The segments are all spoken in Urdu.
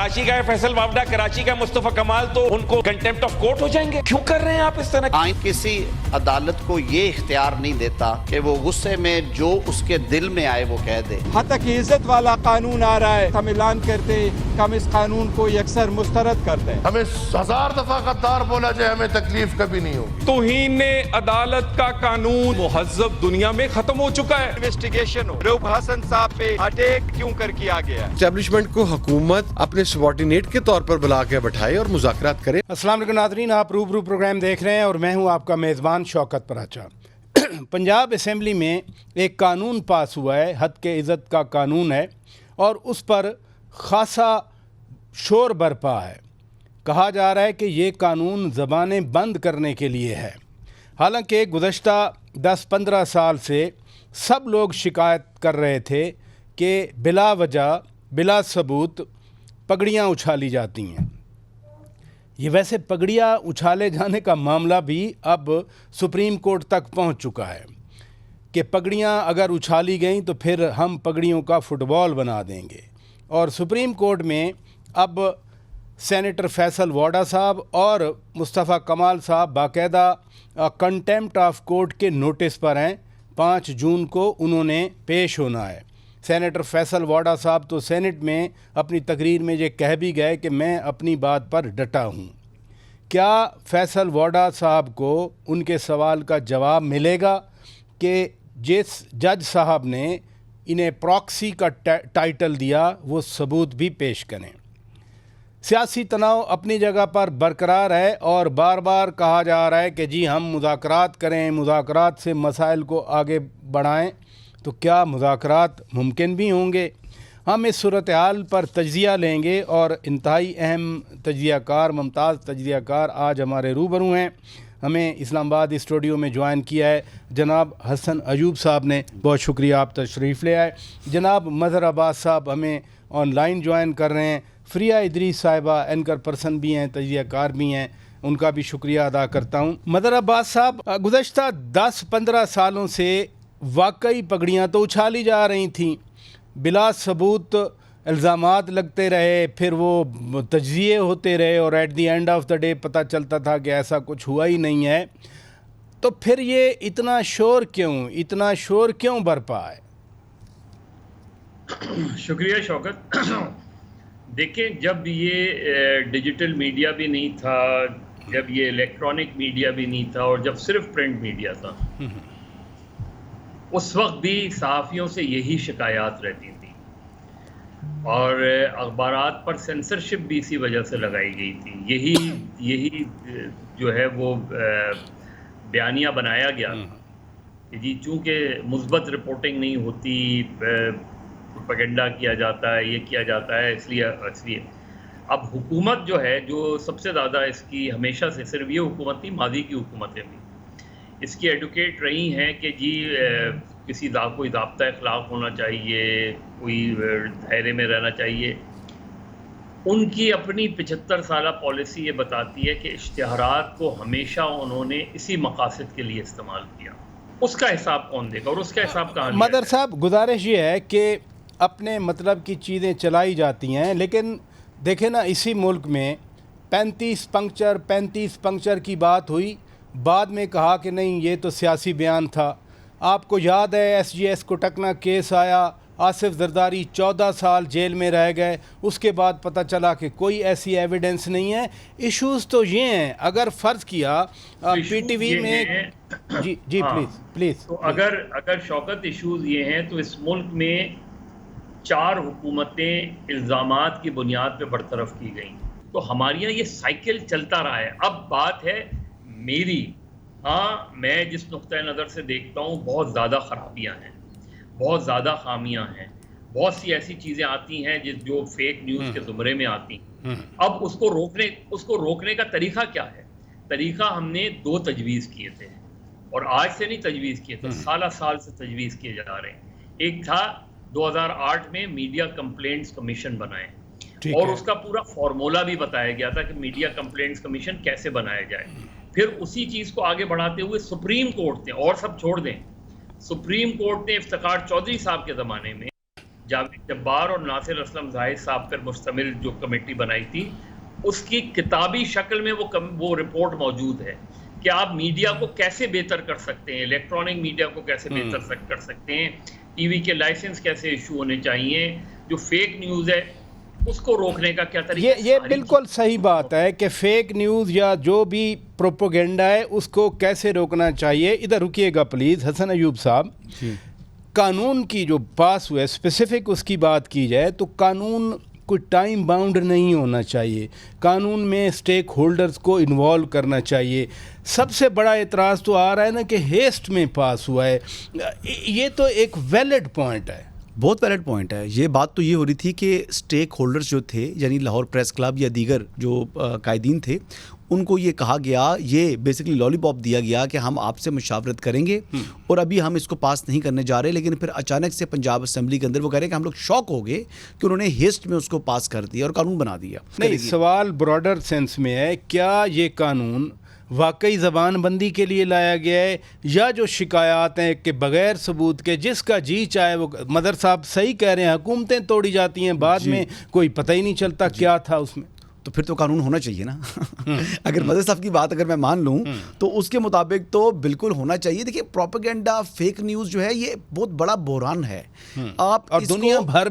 کراچی کا ہے فیصل وابڈا, کراچی کا مصطفیٰ کمال, تو ان کو کنٹمپٹ آف کورٹ ہو جائیں گے. کیوں کر رہے ہیں آپ اس طرح؟ آئین کسی عدالت کو یہ اختیار نہیں دیتا کہ وہ غصے میں جو اس کے دل میں آئے وہ کہہ دے. حتی کہ عزت والا قانون آ رہا ہے, ہم اعلان کرتے ہم اس قانون کو یکسر مسترد کرتے ہیں. ہمیں 1000 دفعہ غدار بولا جائے ہمیں تکلیف کبھی نہیں ہوگی. توہین عدالت کا قانون مہذب دنیا میں ختم ہو چکا ہے. انویسٹیگیشن ہو روب حسن صاحب پہ اٹیک کیوں کر کیا گیا. اسٹیبلشمنٹ کو حکومت اپنے سبارڈینیٹ کے طور پر بلا کے بٹھائے اور مذاکرات کرے. السلام علیکم ناظرین, آپ روبرو پروگرام دیکھ رہے ہیں اور میں ہوں آپ کا میزبان شوکت پراچا. پنجاب اسمبلی میں ایک قانون پاس ہوا ہے, حد کے عزت کا قانون ہے, اور اس پر خاصا شور برپا ہے. کہا جا رہا ہے کہ یہ قانون زبانیں بند کرنے کے لیے ہے. حالانکہ گزشتہ 10-15 سال سے سب لوگ شکایت کر رہے تھے کہ بلا وجہ بلا ثبوت پگڑیاں اچھالی جاتی ہیں. یہ ویسے پگڑیاں اچھالے جانے کا معاملہ بھی اب سپریم کورٹ تک پہنچ چکا ہے کہ پگڑیاں اگر اچھالی گئیں تو پھر ہم پگڑیوں کا فٹ بال بنا دیں گے. اور سپریم کورٹ میں اب سینیٹر فیصل واڈا صاحب اور مصطفیٰ کمال صاحب باقاعدہ کنٹمپٹ آف کورٹ کے نوٹس پر ہیں. 5 جون کو انہوں نے پیش ہونا ہے. سینیٹر فیصل واڈا صاحب تو سینٹ میں اپنی تقریر میں یہ کہہ بھی گئے کہ میں اپنی بات پر ڈٹا ہوں. کیا فیصل واڈا صاحب کو ان کے سوال کا جواب ملے گا کہ جس جج صاحب نے انہیں پراکسی کا ٹائٹل دیا وہ ثبوت بھی پیش کریں؟ سیاسی تناؤ اپنی جگہ پر برقرار ہے اور بار بار کہا جا رہا ہے کہ جی ہم مذاکرات کریں, مذاکرات سے مسائل کو آگے بڑھائیں. تو کیا مذاکرات ممکن بھی ہوں گے؟ ہم اس صورتحال پر تجزیہ لیں گے اور انتہائی اہم تجزیہ کار, ممتاز تجزیہ کار آج ہمارے روبرو ہیں. ہمیں اسلام آباد اسٹوڈیو میں جوائن کیا ہے جناب حسن ایوب صاحب نے, بہت شکریہ آپ تشریف لے آئے. جناب مظہر عباس صاحب ہمیں آن لائن جوائن کر رہے ہیں. فریہ ادریس صاحبہ اینکر پرسن بھی ہیں, تجزیہ کار بھی ہیں, ان کا بھی شکریہ ادا کرتا ہوں. مظہر عباس صاحب, گزشتہ 10-15 سالوں سے واقعی پگڑیاں تو اچھالی جا رہی تھیں, بلا ثبوت الزامات لگتے رہے, پھر وہ تجزیے ہوتے رہے اور at the end of the day پتہ چلتا تھا کہ ایسا کچھ ہوا ہی نہیں ہے. تو پھر یہ اتنا شور کیوں برپا ہے؟ شکریہ شوکت. دیکھیں, جب یہ ڈیجیٹل میڈیا بھی نہیں تھا, جب یہ الیکٹرانک میڈیا بھی نہیں تھا, اور جب صرف پرنٹ میڈیا تھا, اس وقت بھی صحافیوں سے یہی شکایات رہتی تھی اور اخبارات پر سینسرشپ بھی اسی وجہ سے لگائی گئی تھی. یہی جو ہے وہ بیانیہ بنایا گیا کہ جی چونکہ مثبت رپورٹنگ نہیں ہوتی, پروپیگنڈا کیا جاتا ہے, یہ کیا جاتا ہے, اس لیے اب حکومت جو ہے, جو سب سے زیادہ اس کی ہمیشہ سے, صرف یہ حکومت نہیں, ماضی کی حکومتیں بھی اس کی ایڈوکیٹ رہی ہیں کہ جی کوئی ضابطہ اخلاق ہونا چاہیے, کوئی دائرے میں رہنا چاہیے. ان کی اپنی 75 سالہ پالیسی یہ بتاتی ہے کہ اشتہارات کو ہمیشہ انہوں نے اسی مقاصد کے لیے استعمال کیا. اس کا حساب کون دے گا اور اس کا حساب کہاں؟ مدر صاحب, گزارش یہ ہے کہ اپنے مطلب کی چیزیں چلائی جاتی ہیں, لیکن دیکھیں نا اسی ملک میں 35 پنکچر کی بات ہوئی, بعد میں کہا کہ نہیں یہ تو سیاسی بیان تھا. آپ کو یاد ہے SGS کوٹکنا کیس آیا, آصف زرداری 14 سال جیل میں رہ گئے, اس کے بعد پتہ چلا کہ کوئی ایسی ایویڈنس نہیں ہے. ایشوز تو یہ ہیں, اگر فرض کیا پی ٹی وی میں جی پلیز تو اگر شوکت ایشوز یہ ہیں تو اس ملک میں 4 حکومتیں الزامات کی بنیاد پہ برطرف کی گئیں, تو ہمارے یہاں یہ سائیکل چلتا رہا ہے. اب بات ہے میری, میں جس نقطۂ نظر سے دیکھتا ہوں بہت زیادہ خرابیاں ہیں, بہت زیادہ خامیاں ہیں, بہت سی ایسی چیزیں آتی ہیں جو فیک نیوز کے زمرے میں آتی ہیں. اب اس کو روکنے کا طریقہ کیا ہے؟ طریقہ ہم نے 2 تجویز کیے تھے, اور آج سے نہیں تجویز کیے تھے, سال سے تجویز کیے جا رہے ہیں. ایک تھا 2008 میں میڈیا کمپلینٹس کمیشن بنائے, اور اس کا پورا فارمولا بھی بتایا گیا تھا کہ میڈیا کمپلینٹس کمیشن کیسے بنایا جائے. پھر اسی چیز کو آگے بڑھاتے ہوئے سپریم کورٹ نے, اور سب چھوڑ دیں, سپریم کورٹ نے افتخار چودھری صاحب کے زمانے میں جاوید جبار اور ناصر اسلم زاہد صاحب پر مشتمل جو کمیٹی بنائی تھی، اس کی کتابی شکل میں وہ رپورٹ موجود ہے کہ آپ میڈیا کو کیسے بہتر کر سکتے ہیں، الیکٹرانک میڈیا کو کیسے بہتر کر سکتے ہیں، ٹی وی کے لائسنس کیسے ایشو ہونے چاہیے، جو فیک نیوز ہے اس کو روکنے کا کیا طریقہ ہے۔ یہ بالکل صحیح بات ہے کہ فیک نیوز یا جو بھی پروپیگنڈا ہے اس کو کیسے روکنا چاہیے۔ ادھر رکیے گا پلیز حسن ایوب صاحب، قانون کی جو پاس ہوا ہے اسپیسیفک اس کی بات کی جائے تو قانون کوئی ٹائم باؤنڈ نہیں ہونا چاہیے، قانون میں اسٹیک ہولڈرز کو انوالو کرنا چاہیے۔ سب سے بڑا اعتراض تو آ رہا ہے نا کہ ہیسٹ میں پاس ہوا ہے، یہ تو ایک ویلڈ پوائنٹ ہے، بہت ویلڈ پوائنٹ ہے۔ یہ بات تو یہ ہو رہی تھی کہ اسٹیک ہولڈرز جو تھے یعنی لاہور پریس کلب یا دیگر جو قائدین تھے ان کو یہ کہا گیا، یہ بیسکلی لالی پاپ دیا گیا کہ ہم آپ سے مشاورت کریں گے اور ابھی ہم اس کو پاس نہیں کرنے جا رہے، لیکن پھر اچانک سے پنجاب اسمبلی کے اندر وہ کہہ رہے ہیں کہ ہم لوگ شوق ہو گئے کہ انہوں نے ہیسٹ میں اس کو پاس کر دیا اور قانون بنا دیا۔ نہیں، سوال براڈر سینس میں ہے، کیا یہ قانون واقعی زبان بندی کے لیے لایا گیا ہے یا جو شکایات ہیں کہ بغیر ثبوت کے جس کا جی چاہے وہ، مدر صاحب صحیح کہہ رہے ہیں، حکومتیں توڑی جاتی ہیں بعد میں کوئی پتہ ہی نہیں چلتا کیا تھا اس میں، تو پھر تو قانون ہونا چاہیے نا۔ اگر مدر صاحب کی بات اگر میں مان لوں تو اس کے مطابق تو بالکل ہونا چاہیے۔ دیکھیے پروپیگنڈا، فیک نیوز جو ہے یہ بہت بڑا بحران ہے، آپ اور دنیا بھر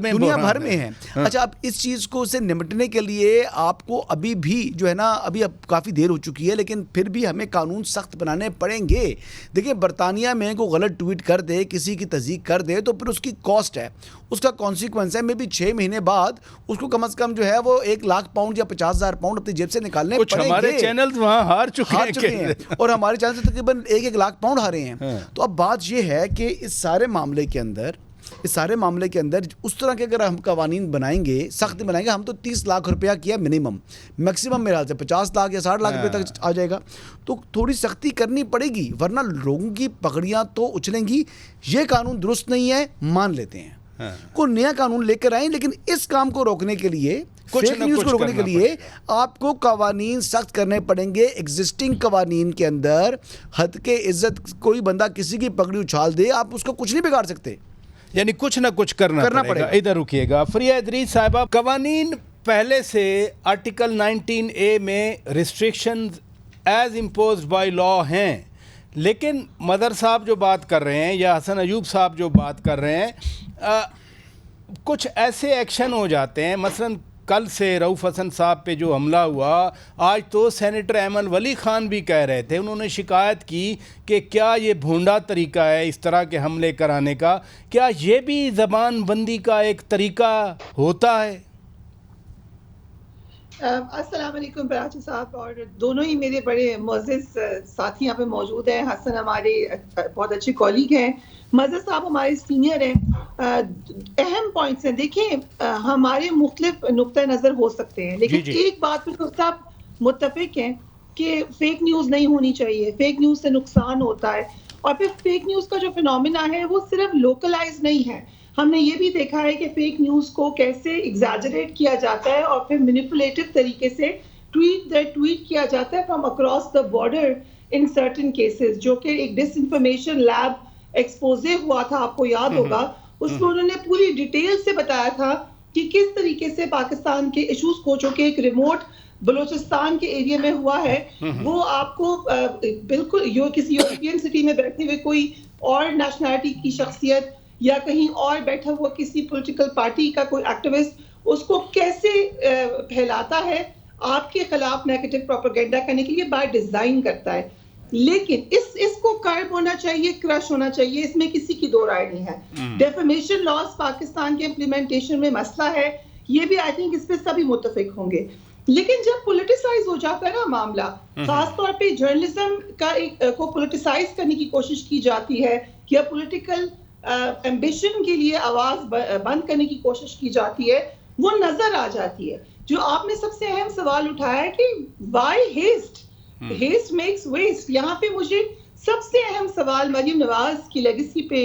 میں ہے۔ اچھا، اب اس چیز کو سے نمٹنے کے لیے آپ کو ابھی بھی جو ہے نا، ابھی اب کافی دیر ہو چکی ہے لیکن پھر بھی ہمیں قانون سخت بنانے پڑیں گے۔ دیکھیے برطانیہ میں کوئی غلط ٹویٹ کر دے، کسی کی تصدیق کر دے تو پھر اس کی کاسٹ ہے، اس کا کانسیکوینس ہے، میں بھی 6 مہینے بعد اس کو کم از کم جو ہے وہ 1,00,000 پاؤنڈ یا 50,000 پاؤنڈ اپنی جیب سے نکالنے پڑیں گے۔ ہمارے چینلز وہاں ہار چکے ہیں اور ہمارے چینل سے تقریباً 1 لاکھ پاؤنڈ ہارے ہیں۔ تو اب بات یہ ہے کہ اس سارے معاملے کے اندر اس طرح کے اگر ہم قوانین بنائیں گے، سخت بنائیں گے، ہم تو 30 لاکھ روپیہ کیا منیمم، میکسیمم میرے خیال سے 50 لاکھ یا 60 لاکھ روپے تک آ جائے گا، تو تھوڑی سختی کرنی پڑے گی ورنہ لوگوں کی پگڑیاں تو اچھلیں گی۔ یہ قانون درست نہیں ہے، مان لیتے ہیں، کوئی نیا قانون لے کر آئیں، لیکن اس کام کو روکنے کے لیے، فیک نیوز کو روکنے کے لیے آپ کو قوانین سخت کرنے پڑیں گے۔ ایگزسٹنگ قوانین کے اندر حد کے عزت، کوئی بندہ کسی کی پگڑی اچھال دے، آپ اس کو کچھ نہیں بگاڑ سکتے، یعنی کچھ نہ کچھ کرنا پڑے گا۔ ادھر رکیے گا فریہ ادریس صاحبہ، قوانین پہلے سے آرٹیکل 19A میں restrictions as imposed by law ہیں، لیکن مدر صاحب جو بات کر رہے ہیں یا حسن ایوب صاحب جو بات کر رہے ہیں، کچھ ایسے ایکشن ہو جاتے ہیں، مثلا کل سے رؤف حسن صاحب پہ جو حملہ ہوا، آج تو سینیٹر ایمن ولی خان بھی کہہ رہے تھے، انہوں نے شکایت کی کہ کیا یہ بھونڈا طریقہ ہے اس طرح کے حملے کرانے کا، کیا یہ بھی زبان بندی کا ایک طریقہ ہوتا ہے؟ السلام علیکم براچہ صاحب، اور دونوں ہی میرے بڑے معزز ساتھی یہاں پہ موجود ہیں۔ حسن ہمارے بہت اچھے کولیگ ہیں، مظہر صاحب ہمارے سینئر ہیں۔ اہم پوائنٹس ہیں، دیکھیں ہمارے مختلف نقطۂ نظر ہو سکتے ہیں، لیکن ایک بات پہ سب متفق ہیں کہ فیک نیوز نہیں ہونی چاہیے، فیک نیوز سے نقصان ہوتا ہے، اور پھر فیک نیوز کا جو فینومینا ہے وہ صرف لوکلائز نہیں ہے، ہم نے یہ بھی دیکھا ہے کہ فیک نیوز کو کیسے ایگزیجریٹ کیا جاتا ہے اور پھر مینیپولیٹو طریقے سے ٹویٹ کیا جاتا ہے from across the border in certain cases, جو کہ ایک ڈس انفارمیشن لیب ایکسپوزے ہوا تھا، آپ کو یاد ہوگا، اس میں انہوں نے پوری ڈیٹیل سے بتایا تھا کہ کس طریقے سے پاکستان کے ایشوز کو، جو کہ ایک ریموٹ بلوچستان کے ایریا میں ہوا ہے، وہ آپ کو بالکل کسی یورپین سٹی میں بیٹھے ہوئے کوئی اور نیشنلٹی کی شخصیت یا کہیں اور بیٹھا ہوا کسی پولیٹیکل پارٹی کا کوئی ایکٹیوسٹ اس کو کیسے پھیلاتا ہے آپ کے خلاف نیگیٹو پروپیگنڈا کرنے کے لیے بائی ڈیزائن کرتا ہے، لیکن اس کو کرب ہونا چاہیے، کرش ہونا چاہیے، اس میں کسی کی دو رائے نہیں ہے۔ ڈیفیمیشن لاز پاکستان کے امپلیمنٹیشن میں مسئلہ ہے، یہ بھی آئی تھنک اس پہ سبھی متفق ہوں گے، لیکن جب پولیٹیسائز ہو جاتا ہے نا معاملہ، خاص طور پہ جرنلزم کو پولیٹیسائز کرنے کی کوشش کی جاتی ہے یا پولیٹیکل ایمبیشن کے لیے آواز بند کرنے کی کوشش کی جاتی ہے، وہ نظر آ جاتی ہے۔ جو آپ نے سب سے اہم سوال اٹھایا ہے کہ why haste, haste makes waste, یہاں پہ مجھے سب سے اہم سوال مریم نواز کی لیگیسی پہ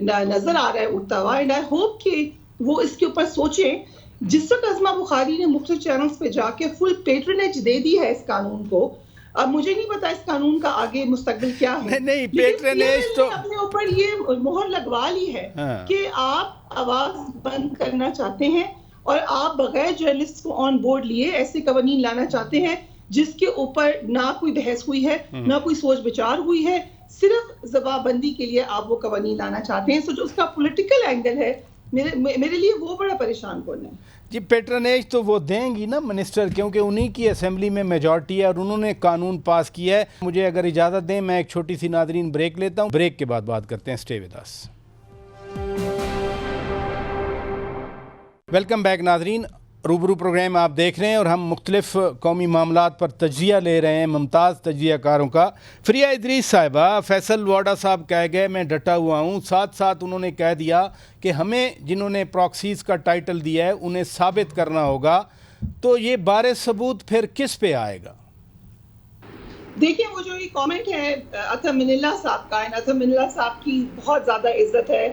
نظر آ رہا ہے اٹھتا ہوا، اینڈ آئی ہوپ کہ وہ اس کے اوپر سوچیں۔ جس وقت عظمہ بخاری نے مختلف چینلز پہ جا کے فل پیٹرنیج دے دی ہے اس قانون کو، اب مجھے نہیں پتا اس قانون کا آگے مستقبل کیا ہے. نہیں پیٹرنیج تو اپنے اوپر یہ مہر لگوا لی ہے کہ آپ آواز بند کرنا چاہتے ہیں اور آپ بغیر جرنلسٹ کو آن بورڈ لیے ایسے قوانین لانا چاہتے ہیں جس کے اوپر نہ کوئی بحث ہوئی ہے نہ کوئی سوچ بچار ہوئی ہے, صرف زبان بندی کے لیے آپ وہ قوانین لانا چاہتے ہیں. سو جو اس کا پولیٹیکل اینگل ہے میرے لیے وہ بڑا پریشان کن ہے. جی پیٹرنیج تو وہ دیں گی نا منسٹر, کیونکہ انہی کی اسمبلی میں میجورٹی ہے اور انہوں نے قانون پاس کیا ہے. مجھے اگر اجازت دیں میں ایک چھوٹی سی ناظرین بریک لیتا ہوں, بریک کے بعد بات کرتے ہیں. Stay with us. Welcome back ناظرین, روبرو پروگرام آپ دیکھ رہے ہیں اور ہم مختلف قومی معاملات پر تجزیہ لے رہے ہیں ممتاز تجزیہ کاروں کا. فریہ ادریس صاحبہ, فیصل واڈا صاحب کہہ گئے میں ڈٹا ہوا ہوں, ساتھ ساتھ انہوں نے کہہ دیا کہ ہمیں جنہوں نے پراکسیز کا ٹائٹل دیا ہے انہیں ثابت کرنا ہوگا. تو یہ بار ثبوت پھر کس پہ آئے گا؟ دیکھیں وہ جو یہ کامنٹ ہے اطہر من اللہ صاحب کا, اطہر من اللہ صاحب کی بہت زیادہ عزت ہے.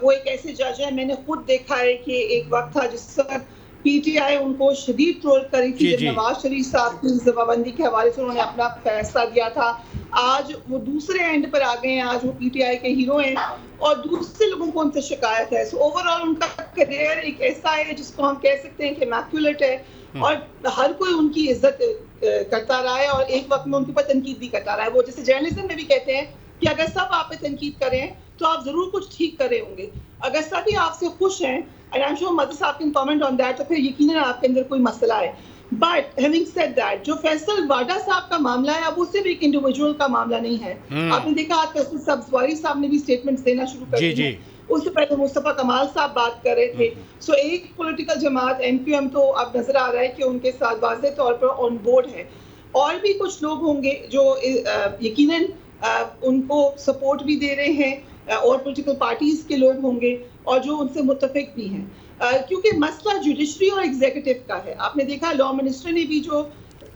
وہ ایک ایسے جج ہیں, میں نے خود دیکھا ہے کہ ایک وقت تھا جس وقت پی ٹی آئی ان کو شدید ٹرول کری تھی جب نواز شریف صاحب کی زبابندی کے حوالے سے انہوں نے اپنا فیصلہ دیا تھا. آج وہ دوسرے اینڈ پر آ گئے ہیں, آج وہ پی ٹی آئی کے ہیرو ہیں اور دوسرے لوگوں کو ان سے شکایت ہے. سو اوور آل ان کا کریئر ایک ایسا ہے جس کو ہم کہہ سکتے ہیں کہ امیکولٹ ہے اور ہر کوئی ان کی عزت کرتا رہا ہے اور ایک وقت میں ان کے اوپر تنقید بھی کرتا رہا ہے. وہ جیسے جرنلزم میں بھی کہتے ہیں کہ اگر سب آپ پہ تنقید کریں تو آپ ضرور کچھ ٹھیک کرے ہوں گے, اگر سبھی آپ سے خوش ہیں and I'm sure مدر صاحب can comment on that تو پھر یقیناً آپ کے اندر کوئی مسئلہ ہے. But having said that, جو فیصل واڈا صاحب کا معاملہ ہے اب وہ صرف ایک انڈیویجول کا معاملہ نہیں ہے. آپ نے دیکھا آج فیصل سبزواری صاحب نے بھی اسٹیٹمنٹس دینا شروع کر دیے ہیں. اس سے پہلے مصطفیٰ کمال صاحب بات کر رہے تھے. سو ایک پولیٹیکل جماعت ایم کیو ایم تو اب نظر آ رہا ہے کہ ان کے ساتھ واضح طور پر آن بورڈ ہے, اور بھی کچھ لوگ ہوں گے جو یقیناً ان کو سپورٹ بھی دے رہے ہیں اور پولیٹیکل پارٹیز کے لوگ ہوں گے اور جو ان سے متفق بھی ہیں, کیونکہ مسئلہ جوڈیشری اور ایگزیکٹو کا ہے. آپ نے دیکھا لا منسٹر نے بھی جو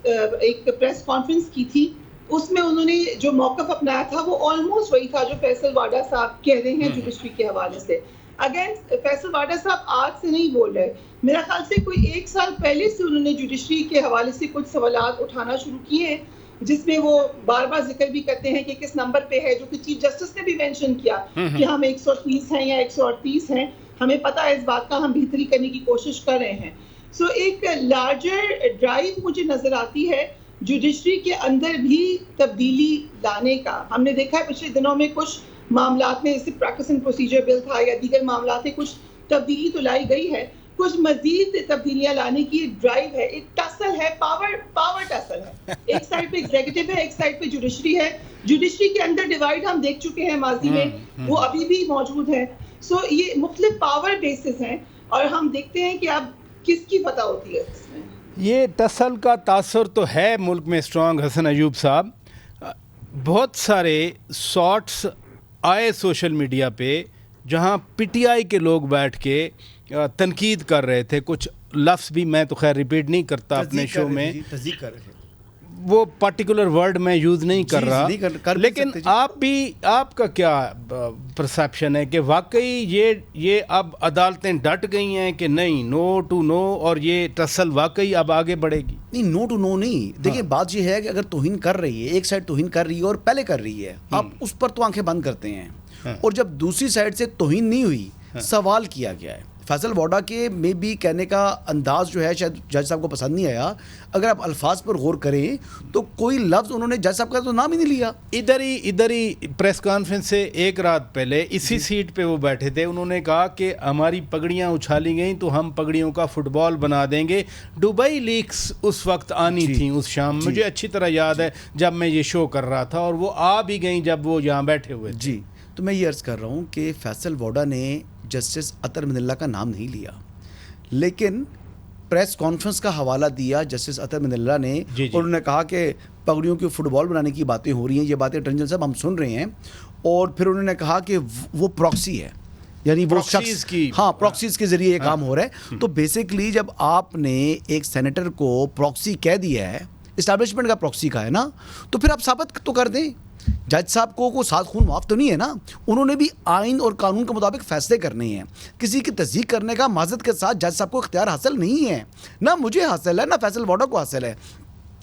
ایک پریس کانفرنس کی تھی اس میں انہوں نے جو موقف اپنایا تھا وہ آلموسٹ وہی تھا جو فیصل واڈا صاحب کہہ رہے ہیں جوڈیشری کے حوالے سے. اگین فیصل واڈا صاحب آج سے نہیں بول رہے, میرا خیال سے کوئی 1 سال پہلے سے انہوں نے جوڈیشری کے حوالے سے کچھ سوالات اٹھانا شروع کیے ہیں جس میں وہ بار بار ذکر بھی کرتے ہیں کہ کس نمبر پہ ہے, جو کہ چیف جسٹس نے بھی مینشن کیا کہ ہم 130 ہیں یا 138 ہیں, ہمیں پتہ ہے اس بات کا, ہم بہتری کرنے کی کوشش کر رہے ہیں. سو ایک لارجر ڈرائیو مجھے نظر آتی ہے جوڈیشری کے اندر بھی تبدیلی لانے کا. ہم نے دیکھا ہے پچھلے دنوں میں کچھ معاملات میں جیسے پریکٹس اینڈ پروسیجر بل تھا یا دیگر معاملات میں کچھ تبدیلی تو لائی گئی ہے, کچھ مزید تبدیلیاں لانے کی ڈرائیو ہے. ایک ٹسل ہے, پاور ٹسل ہے, ایک سائڈ پہ ایگزیکٹو ہے, ایک سائڈ پہ جوڈیشری ہے. جوڈیشری کے اندر ڈیوائیڈ ہم دیکھ چکے ہیں ماضی میں, وہ ابھی بھی موجود ہے. سو یہ مختلف پاور بیسز ہیں اور ہم دیکھتے ہیں کہ اب کس کی فتح ہوتی ہے اس میں. یہ ٹسل کا تاثر تو ہے ملک میں اسٹرانگ. حسن ایوب صاحب, بہت سارے شارٹس آئے سوشل میڈیا پہ جہاں پی ٹی آئی کے لوگ بیٹھ کے تنقید کر رہے تھے, کچھ لفظ بھی میں تو خیر ریپیٹ نہیں کرتا اپنے شو میں, وہ پرٹیکولر ورڈ میں یوز نہیں کر رہا, لیکن آپ کا کیا پرسیپشن ہے کہ واقعی یہ اب عدالتیں ڈٹ گئی ہیں کہ نہیں, نو ٹو نو, اور یہ ٹسل واقعی اب آگے بڑھے گی؟ نہیں, نو ٹو نو نہیں. دیکھیں بات یہ ہے کہ اگر توہین کر رہی ہے, ایک سائڈ توہین کر رہی ہے اور پہلے کر رہی ہے, آپ اس پر تو آنکھیں بند کرتے ہیں, اور جب دوسری سائڈ سے توہین نہیں ہوئی, سوال کیا گیا ہے. فیصل واڈا کے میں بھی کہنے کا انداز جو ہے شاید جج صاحب کو پسند نہیں آیا. اگر آپ الفاظ پر غور کریں تو کوئی لفظ انہوں نے جج صاحب کا تو نام ہی نہیں لیا. ادھر ہی پریس کانفرنس سے ایک رات پہلے اسی سیٹ پہ وہ بیٹھے تھے, انہوں نے کہا کہ ہماری پگڑیاں اچھالی گئیں تو ہم پگڑیوں کا فٹ بال بنا دیں گے. دبئی لیکس اس وقت آنی تھیں اس شام, مجھے اچھی طرح یاد ہے جب میں یہ شو کر رہا تھا, اور وہ آ بھی گئیں جب وہ یہاں بیٹھے ہوئے. جی, تو میں یہ عرض کر رہا ہوں کہ فیصل واڈا نے جسٹس اطہر من اللہ کا نام نہیں لیا, لیکن پریس کانفرنس کا حوالہ دیا جسٹس اطہر من اللہ نے, اور انہوں نے کہا کہ پگڑیوں کی فٹ بال بنانے کی باتیں ہو رہی ہیں, یہ باتیں ٹنجن صاحب ہم سن رہے ہیں, اور پھر انہوں نے کہا کہ وہ پراکسی ہے, یعنی وہ شخص پراکسیز کے ذریعے یہ کام ہو رہا ہے. تو بیسکلی جب آپ نے ایک سینیٹر کو پراکسی کہہ دیا ہے, اسٹیبلشمنٹ کا پراکسی کا ہے نا, تو پھر آپ ثابت تو کر دیں. جج صاحب کو ساتھ خون معاف تو نہیں ہے نا, انہوں نے بھی آئین اور قانون کے مطابق فیصلے کرنے ہیں. کسی کی تصدیق کرنے کا معذرت کے ساتھ جج صاحب کو اختیار حاصل نہیں ہے, نہ مجھے حاصل ہے نہ فیصل واڈا کو حاصل ہے.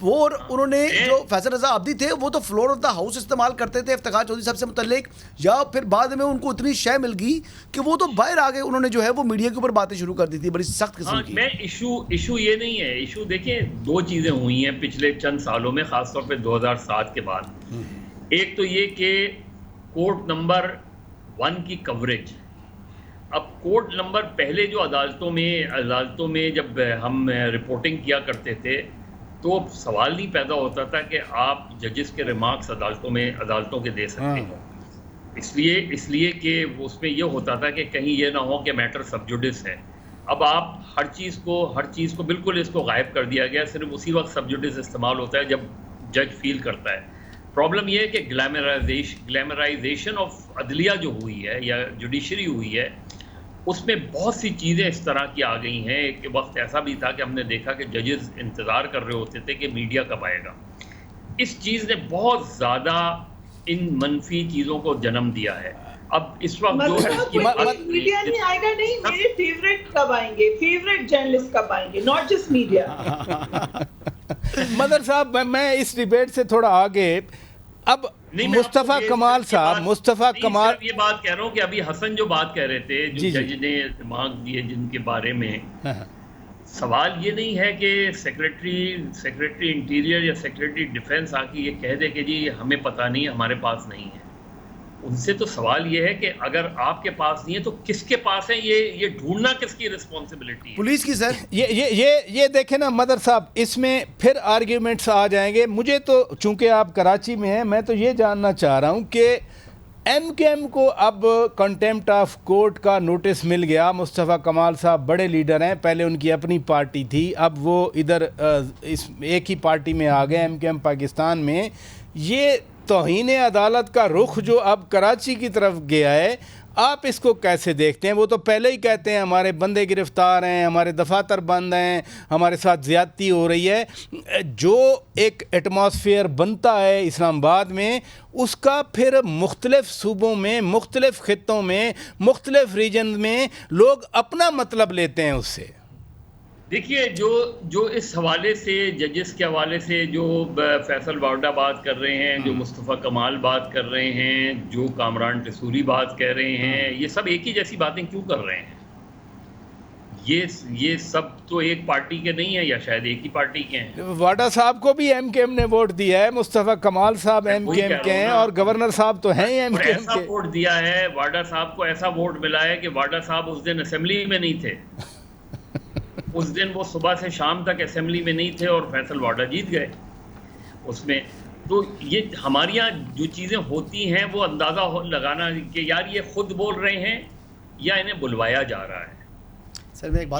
وہ انہوں نے جو فیصل رضا عابدی تھے وہ تو فلور آف دا ہاؤس استعمال کرتے تھے افتخار چودھری صاحب سے متعلق، یا پھر بعد میں ان کو اتنی شے مل گئی کہ وہ تو باہر آ گئے، انہوں نے جو ہے وہ میڈیا کے اوپر باتیں شروع کر دی تھی بڑی سخت قسم کی. میں ایشو یہ نہیں ہے. ایشو دیکھیں دو چیزیں ہوئی ہیں پچھلے چند سالوں میں، خاص طور پہ 2007 کے بعد. ایک تو یہ کہ کورٹ نمبر 1 کی کوریج. اب کورٹ نمبر پہلے جو عدالتوں میں جب ہم رپورٹنگ کیا کرتے تھے تو سوال نہیں پیدا ہوتا تھا کہ آپ ججز کے ریمارکس عدالتوں کے دے سکتے ہو، اس لیے کہ اس میں یہ ہوتا تھا کہ کہیں یہ نہ ہو کہ میٹر سب جوڈس ہے. اب آپ ہر چیز کو بالکل اس کو غائب کر دیا گیا، صرف اسی وقت سب جوڈس استعمال ہوتا ہے جب جج فیل کرتا ہے. پرابلم یہ ہے کہ گلیمرائزیشن آف عدلیہ جو ہوئی ہے یا جوڈیشری ہوئی ہے، اس میں بہت سی چیزیں اس طرح کی آ گئی ہیں. ایک وقت ایسا بھی تھا کہ ہم نے دیکھا کہ ججز انتظار کر رہے ہوتے تھے کہ میڈیا کب آئے گا. اس چیز نے بہت زیادہ ان منفی چیزوں کو جنم دیا ہے. اب اس وقت جو میڈیا نہیں آئے گا، نہیں میرے فیوریٹ کب آئیں گے، فیوریٹ جرنلسٹ کب آئیں گے، ناٹ جسٹ میڈیا. مدر صاحب میں اس ڈیبیٹ سے تھوڑا آگے، اب مصطفیٰ کمال یہ بات کہہ رہا ہوں کہ ابھی حسن جو بات کہہ رہے تھے جو جج نے دماغ دیے جن کے بارے میں، سوال یہ نہیں ہے کہ سیکریٹری انٹیریئر یا سیکریٹری ڈیفنس آ کے یہ کہہ دے کہ جی ہمیں پتہ نہیں، ہمارے پاس نہیں ہے. ان سے تو سوال یہ ہے کہ اگر آپ کے پاس نہیں ہے تو کس کے پاس ہے، یہ ڈھونڈنا کس کی رسپانسبلٹی ہے؟ پولیس کی. سر یہ دیکھیں نا مدر صاحب، اس میں پھر آرگیومنٹس آ جائیں گے. مجھے تو چونکہ آپ کراچی میں ہیں، میں تو یہ جاننا چاہ رہا ہوں کہ ایم کیو ایم کو اب کنٹیمپٹ آف کورٹ کا نوٹس مل گیا. مصطفیٰ کمال صاحب بڑے لیڈر ہیں، پہلے ان کی اپنی پارٹی تھی، اب وہ ادھر ایک ہی پارٹی میں آ گئے، ایم کیو ایم پاکستان میں. یہ توہین عدالت کا رخ جو اب کراچی کی طرف گیا ہے، آپ اس کو کیسے دیکھتے ہیں؟ وہ تو پہلے ہی کہتے ہیں ہمارے بندے گرفتار ہیں، ہمارے دفاتر بند ہیں، ہمارے ساتھ زیادتی ہو رہی ہے. جو ایک ایٹماسفیئر بنتا ہے اسلام آباد میں، اس کا پھر مختلف صوبوں میں، مختلف خطوں میں، مختلف ریجن میں لوگ اپنا مطلب لیتے ہیں اس سے. دیکھیے جو اس حوالے سے ججز کے حوالے سے جو فیصل وارڈا بات کر رہے ہیں، جو مصطفیٰ کمال بات کر رہے ہیں، جو کامران ٹسوری بات کہہ رہے ہیں، یہ سب ایک ہی جیسی باتیں کیوں کر رہے ہیں؟ یہ سب تو ایک پارٹی کے نہیں ہیں، یا شاید ایک ہی پارٹی کے ہیں. واڈا صاحب کو بھی ایم کیو ایم نے ووٹ دیا ہے، مصطفیٰ کمال صاحب ایم کیو ایم کے ہیں، اور گورنر صاحب تو ہیں ایم کیو ایم کے. ایسا ووٹ دیا ہے، واڈا صاحب کو ایسا ووٹ ملا ہے کہ واڈا صاحب اس دن اسمبلی میں نہیں تھے. اس دن وہ صبح سے شام تک اسمبلی میں نہیں تھے اور فیصل وارڈا جیت گئے اس میں. تو یہ ہمارے یہاں جو چیزیں ہوتی ہیں وہ اندازہ لگانا کہ یار یہ خود بول رہے ہیں یا انہیں بلوایا جا رہا ہے.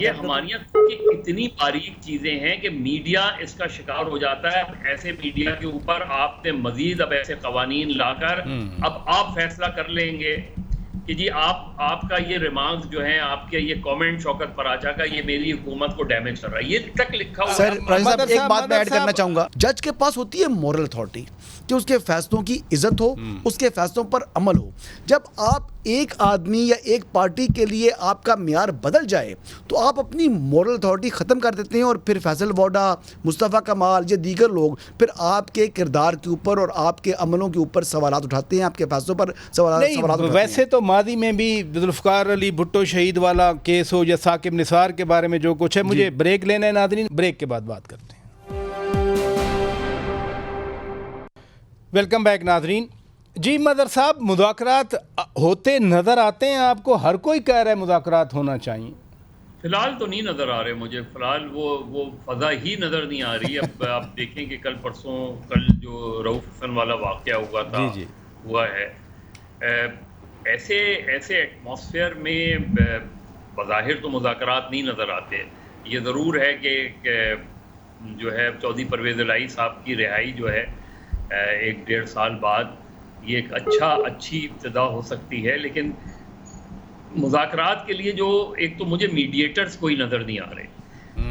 یہ ہمارے یہاں اتنی باریک چیزیں ہیں کہ میڈیا اس کا شکار ہو جاتا ہے. ایسے میڈیا کے اوپر آپ نے مزید اب ایسے قوانین لا کر اب آپ فیصلہ کر لیں گے کہ جی آپ کا یہ ریمارکس جو ہیں، آپ کے یہ کامنٹ شوکت پراچا کا، یہ میری حکومت کو ڈیمیج کر رہا ہے. یہ تک لکھا ہوا ہے. سر صاحب ایک بات میں ایڈ کرنا چاہوں گا، جج کے پاس ہوتی ہے مورل اتھارٹی کہ اس کے فیصلوں کی عزت ہو، اس کے فیصلوں پر عمل ہو. جب آپ ایک آدمی یا ایک پارٹی کے لیے آپ کا معیار بدل جائے تو آپ اپنی مورل اتھارٹی ختم کر دیتے ہیں، اور پھر فیصل وارڈا، مصطفیٰ کمال، یہ دیگر لوگ پھر آپ کے کردار کے اوپر اور آپ کے عملوں کے اوپر سوالات اٹھاتے ہیں، آپ کے فیصلوں پر سوالات اٹھاتے ہیں. ویسے تو ماضی میں بھی ذوالفقار علی بھٹو شہید والا کیس ہو یا ثاقب نثار کے بارے میں جو کچھ ہے. مجھے بریک لینا ہے ناظرین، بریک کے بعد بات کرتے ہیں. ویلکم بیک ناظرین. جی مدر صاحب، مذاکرات ہوتے نظر آتے ہیں آپ کو؟ ہر کوئی کہہ رہا ہے مذاکرات ہونا چاہیے. فی الحال تو نہیں نظر آ رہے مجھے، فی الحال وہ فضا ہی نظر نہیں آ رہی. اب آپ دیکھیں کہ کل جو رؤوف حسن والا واقعہ ہوا تھا ہوا ہے، ایسے ایٹماسفیئر میں بظاہر تو مذاکرات نہیں نظر آتے. یہ ضرور ہے کہ جو ہے چودھری پرویز الہی صاحب کی رہائی جو ہے 1-1.5 سال بعد، یہ ایک اچھی ابتدا ہو سکتی ہے. لیکن مذاکرات کے لیے جو ایک تو مجھے میڈیٹرز کوئی نظر نہیں آ رہے.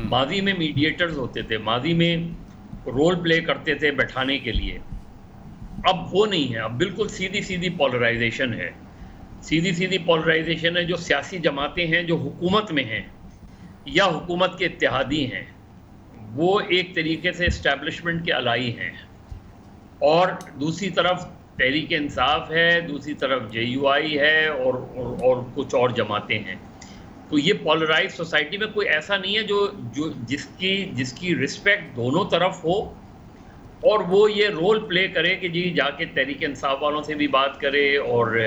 ماضی میں میڈیٹرز ہوتے تھے، ماضی میں رول پلے کرتے تھے بیٹھانے کے لیے. اب وہ نہیں ہے. اب بالکل سیدھی پولرائزیشن ہے. سیدھی پولرائزیشن ہے. جو سیاسی جماعتیں ہیں جو حکومت میں ہیں یا حکومت کے اتحادی ہیں، وہ ایک طریقے سے اسٹیبلشمنٹ کے الائی ہیں، اور دوسری طرف تحریک انصاف ہے، دوسری طرف JUI ہے، اور کچھ اور جماعتیں ہیں. تو یہ پولرائز سوسائٹی میں کوئی ایسا نہیں ہے جو جس کی رسپیکٹ دونوں طرف ہو، اور وہ یہ رول پلے کرے کہ جی جا کے تحریک انصاف والوں سے بھی بات کرے، اور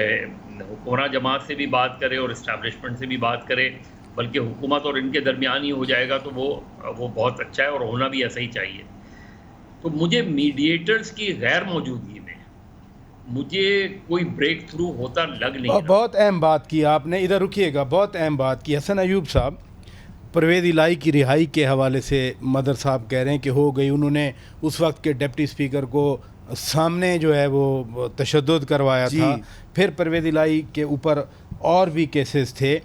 حکمراں جماعت سے بھی بات کرے، اور اسٹیبلشمنٹ سے بھی بات کرے، بلکہ حکومت اور ان کے درمیان ہی ہو جائے گا تو وہ بہت اچھا ہے، اور ہونا بھی ایسا ہی چاہیے. تو مجھے میڈیٹرز کی غیر موجودگی میں مجھے کوئی بریک تھرو ہوتا لگ نہیں رہا. بہت اہم بات کی آپ نے، ادھر رکیے گا، بہت اہم بات کی. حسن ایوب صاحب، پرویز الہی کی رہائی کے حوالے سے مدر صاحب کہہ رہے ہیں کہ ہو گئی، انہوں نے اس وقت کے ڈپٹی اسپیکر کو سامنے جو ہے وہ تشدد کروایا تھا. پھر پرویز الہی کے اوپر اور بھی کیسز تھے،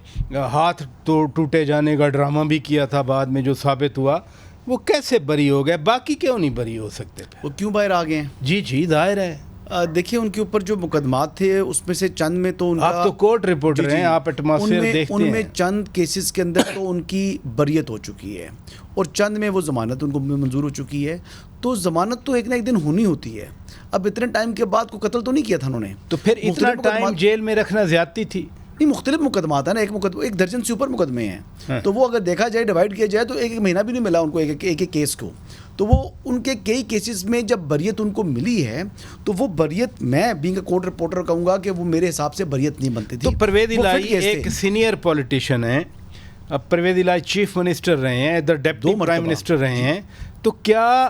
ہاتھ تو ٹوٹے جانے کا ڈرامہ بھی کیا تھا بعد میں جو ثابت ہوا. وہ کیسے بری ہو گئے؟ باقی کیوں نہیں بری ہو سکتے؟ وہ کیوں باہر آ گئے ہیں؟ جی ظاہر ہے. دیکھیں ان کے اوپر جو مقدمات تھے اس میں سے چند میں تو ان کا، آپ تو کورٹ رپورٹر ہیں، آپ ایٹماسفیئر دیکھتے ہیں، ان میں چند کیسز کے اندر تو ان کی بریت ہو چکی ہے، اور چند میں وہ ضمانت ان کو منظور ہو چکی ہے. تو ضمانت تو ایک نہ ایک دن ہونی ہوتی ہے. اب اتنے ٹائم کے بعد کوئی قتل تو نہیں کیا تھا انہوں نے، تو پھر اتنا ٹائم جیل میں رکھنا زیادتی تھی. نہیں، مختلف مقدمات ہیں نا، ایک درجن سے اوپر مقدمے ہیں. تو وہ اگر دیکھا جائے، ڈیوائڈ کیا جائے، تو ایک مہینہ بھی نہیں ملا ان کو ایک کیس کو. تو وہ ان کے کئی کیسز میں جب بریت ان کو ملی ہے، تو وہ بریت، میں بینگ اے کورٹ رپورٹر کہوں گا کہ وہ میرے حساب سے بریت نہیں بنتی تھی. تو پرویز الہی ایک سینئر پولیٹیشین ہیں، اب پرویز الہی چیف منسٹر رہے ہیں، ادھر ڈپٹی پرائم منسٹر رہے ہیں. تو کیا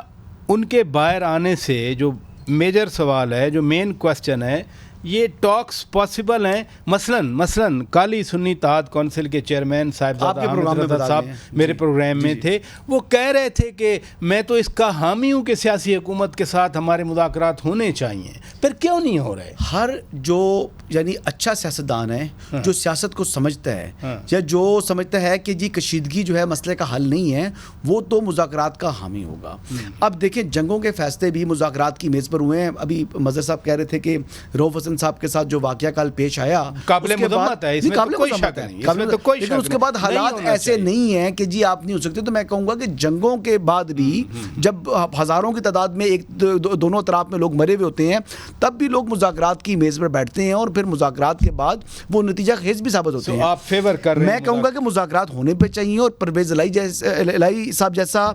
ان کے باہر آنے سے جو میجر سوال ہے، جو مین کوسچن ہے، یہ ٹاکس پاسبل ہیں؟ مثلاً کالی سنی اتحاد کونسل کے چیئرمین صاحبزادہ احمد رضا صاحب میرے پروگرام میں تھے، وہ کہہ رہے تھے کہ میں تو اس کا حامی ہوں کہ سیاسی حکومت کے ساتھ ہمارے مذاکرات ہونے چاہیے. پھر کیوں نہیں ہو رہے؟ ہر جو یعنی اچھا سیاستدان ہے، جو سیاست کو سمجھتا ہے، یا جو سمجھتا ہے کہ جی کشیدگی جو ہے مسئلے کا حل نہیں ہے، وہ تو مذاکرات کا حامی ہوگا. اب دیکھیں جنگوں کے فیصلے بھی مذاکرات کی میز پر ہوئے ہیں. ابھی مظہر صاحب کہہ رہے تھے کہ رؤف حسن صاحب کے ساتھ جو واقعہ کل پیش آیا قابل مذمت ہے، اس میں تو کوئی شک نہیں، لیکن اس کے بعد حالات ایسے نہیں ہیں کہ جی آپ نہیں ہو سکتے. تو میں کہوں گا کہ جنگوں کے بعد بھی جب ہزاروں کی تعداد میں دونوں اطراف میں لوگ مرے ہوئے ہوتے ہیں، تب بھی لوگ مذاکرات کی میز پر بیٹھتے ہیں، اور پھر مذاکرات کے بعد وہ نتیجہ خیز بھی ثابت ہوتے ہیں. آپ فیور کر رہے ہیں؟ میں کہوں گا کہ مذاکرات ہونے پہ چاہیے، اور پرویز الہی صاحب جیسا،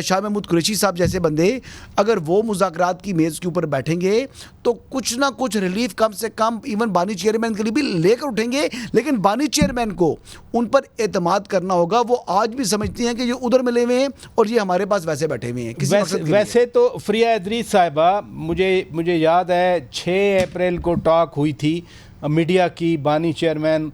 شاہ محمود قریشی صاحب جیسے بندے اگر وہ مذاکرات کی میز کے اوپر بیٹھیں گے تو کچھ نہ کچھ ریلیف کم سے کم ایون بانی چیئرمین کے لیے بھی لے کر اٹھیں گے. لیکن بانی چیئرمین کو ان پر اعتماد کرنا ہوگا. وہ آج بھی سمجھتی ہیں کہ یہ ادھر ملے ہوئے ہیں اور یہ ہمارے پاس ویسے بیٹھے ہوئے ہیں. ویسے تو فریہ ادریس صاحبہ، مجھے یاد ہے 6 اپریل کو ٹاک ہوئی تھی میڈیا کی بانی چیئرمین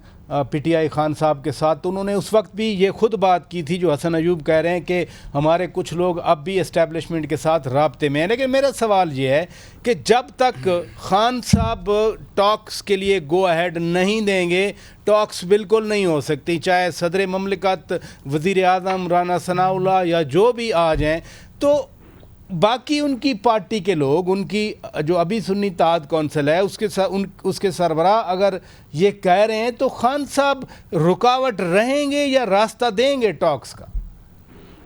PTI خان صاحب کے ساتھ. تو انہوں نے اس وقت بھی یہ خود بات کی تھی جو حسن ایوب کہہ رہے ہیں کہ ہمارے کچھ لوگ اب بھی اسٹیبلشمنٹ کے ساتھ رابطے میں ہیں. لیکن میرا سوال یہ ہے کہ جب تک خان صاحب ٹاکس کے لیے گو اہیڈ نہیں دیں گے، ٹاکس بالکل نہیں ہو سکتی، چاہے صدر مملکت، وزیر اعظم رانا ثناء اللہ یا جو بھی آ جائیں. تو باقی ان کی پارٹی کے لوگ، ان کی جو ابھی سنی اتحاد کونسل ہے اس کے سربراہ اگر یہ کہہ رہے ہیں تو خان صاحب رکاوٹ رہیں گے یا راستہ دیں گے ٹاکس کا؟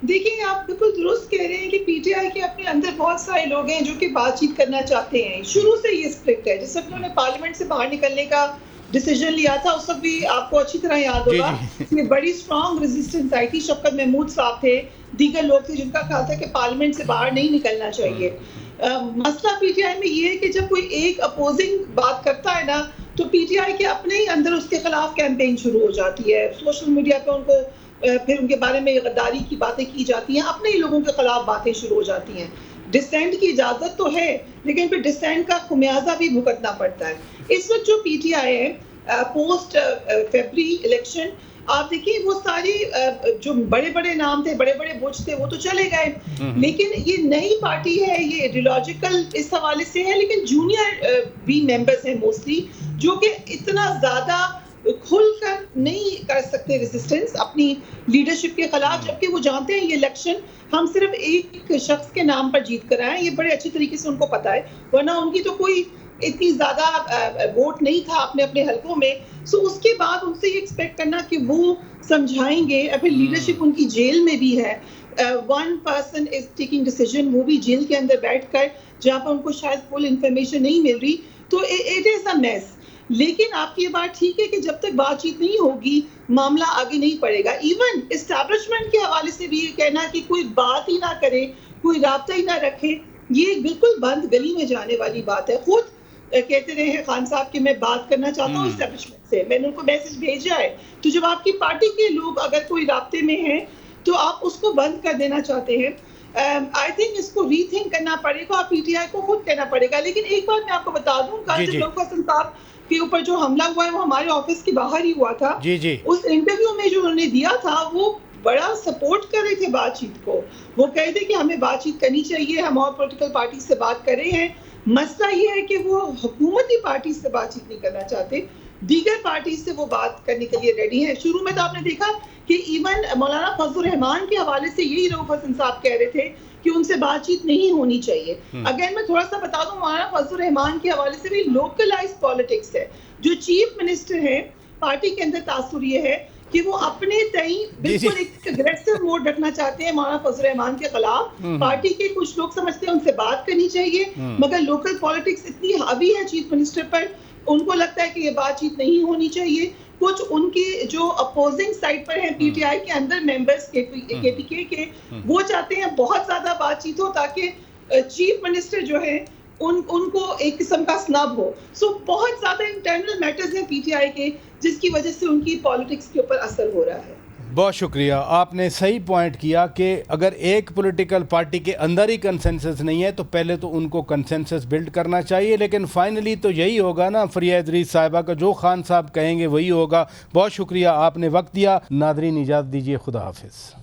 دیکھیں آپ بالکل درست کہہ رہے ہیں کہ PTI کے اپنے اندر بہت سارے لوگ ہیں جو کہ بات چیت کرنا چاہتے ہیں. شروع سے یہ اسپرٹ ہے. جس وقت انہوں نے پارلیمنٹ سے باہر نکلنے کا ڈیسیجن لیا تھا اس وقت بھی آپ کو اچھی طرح یاد ہوگا اس میں بڑی اسٹرانگ ریزسٹنس آئی تھی. شفقت محمود صاحب تھے، دیگر لوگ تھے جن کا خیال تھا کہ پارلیمنٹ سے باہر نہیں نکلنا چاہیے. مسئلہ PTI میں یہ ہے کہ جب کوئی ایک اپوزنگ بات کرتا ہے نا تو PTI کے اپنے ہی اندر اس کے خلاف کیمپین شروع ہو جاتی ہے. سوشل میڈیا پہ ان کو پھر ان کے بارے میں غداری کی باتیں کی جاتی ہیں، اپنے ہی لوگوں کے خلاف باتیں شروع ہو جاتی ہیں. ڈسینٹ کی اجازت تو ہے لیکن پھر ڈسینٹ کا خمیازہ بھی بھگتنا پڑتا ہے. اس وقت جو PTI ہے پوسٹ فیبری الیکشن، آپ دیکھیں وہ ساری جو بڑے بڑے نام تھے، بڑے بڑے بوجھ تھے، وہ تو چلے گئے. لیکن یہ نئی پارٹی ہے، یہ ایڈیولوجیکل اس حوالے سے ہے، لیکن جونیئر بھی ممبرز ہیں موسٹلی جو کہ اتنا زیادہ کھل کر نہیں کر سکتے ریزسٹنس اپنی لیڈرشپ کے خلاف، جبکہ وہ جانتے ہیں یہ الیکشن ہم صرف ایک شخص کے نام پر جیت کر آئے ہیں. یہ بڑے اچھی طریقے سے ان کو پتا ہے، ورنہ ان کی تو کوئی اتنی زیادہ ووٹ نہیں تھا اپنے اپنے حلقوں میں. سو اس کے بعد ان سے یہ ایکسپیکٹ کرنا کہ وہ سمجھائیں گے، پھر لیڈرشپ ان کی جیل میں بھی ہے. One person is taking decision, وہ بھی جیل کے اندر بیٹھ کر, جہاں پر ان کو شاید فل انفارمیشن نہیں مل رہی, تو اٹ از اے میس. لیکن آپ کی یہ بات ٹھیک ہے کہ جب تک بات چیت نہیں ہوگی معاملہ آگے نہیں پڑے گا. ایون اسٹیبلشمنٹ کے حوالے سے بھی یہ کہنا کہ کوئی بات ہی نہ کرے, کوئی رابطہ ہی نہ رکھے, یہ بالکل بند گلی میں جانے والی بات ہے. خود کہتے رہے ہیں خان صاحب کہ میں بات کرنا چاہتا ہوں اسٹیبلشمنٹ سے, میں نے ان کو میسج بھیجا ہے. تو جب آپ کی پارٹی کے لوگ اگر کوئی رابطے میں ہیں تو آپ اس کو بند کر دینا چاہتے ہیں. آئی تھنک اس کو ری تھنک کرنا پڑے گا اور پی ٹی آئی کو خود کہنا پڑے گا. لیکن ایک بات میں آپ کو بتا دوں, کل جب لوک حسن صاحب کے اوپر جو حملہ ہوا ہے وہ ہمارے آفس کے باہر ہی ہوا تھا. اس انٹرویو میں جو انہوں نے دیا تھا وہ بڑا سپورٹ کر رہے تھے بات چیت کو. وہ کہہ رہے تھے کہ ہمیں بات چیت کرنی چاہیے, ہم اور پولیٹیکل پارٹی سے بات کر رہے ہیں. مسئلہ یہ ہے کہ وہ حکومتی پارٹی سے بات چیت نہیں کرنا چاہتے, دیگر پارٹی سے وہ بات کرنے کے لیے ریڈی ہیں. شروع میں تو آپ نے دیکھا کہ ایون مولانا فضل الرحمان کے حوالے سے یہی رؤف حسن صاحب کہہ رہے تھے کہ ان سے بات چیت نہیں ہونی چاہیے. اگین میں تھوڑا سا بتا دوں, مولانا فضل الرحمان کے حوالے سے بھی لوکلائز پالیٹکس ہے. جو چیف منسٹر ہیں پارٹی کے اندر تاثر یہ ہے کہ وہ اپنے تئیں بالکل ایک اگریسو موڈ رکھنا چاہتے ہیں مولانا فضل الرحمان کے خلاف. پارٹی کے کچھ لوگ سمجھتے ہیں ان سے بات کرنی چاہیے, مگر لوکل پالیٹکس اتنی حاوی ہے چیف منسٹر پر, ان کو لگتا ہے کہ یہ بات چیت نہیں ہونی چاہیے. کچھ ان کے جو اپوزنگ سائڈ پر ہیں پی ٹی آئی کے اندر ممبرز کے پی کے کے, وہ چاہتے ہیں بہت زیادہ بات چیت ہو تاکہ چیف منسٹر جو ہے ان کو ایک قسم کا سنب ہو. سو بہت زیادہ انٹرنل میٹرز ہیں پی ٹی آئی کے جس کی وجہ سے ان کی پالیٹکس کے اوپر اثر ہو رہا ہے. بہت شکریہ, آپ نے صحیح پوائنٹ کیا کہ اگر ایک پولیٹیکل پارٹی کے اندر ہی کنسنسس نہیں ہے تو پہلے تو ان کو کنسنسس بلڈ کرنا چاہیے. لیکن فائنلی تو یہی ہوگا نا, فریہ ادریس صاحبہ کا جو خان صاحب کہیں گے وہی ہوگا. بہت شکریہ, آپ نے وقت دیا. ناظرین اجازت دیجیے, خدا حافظ.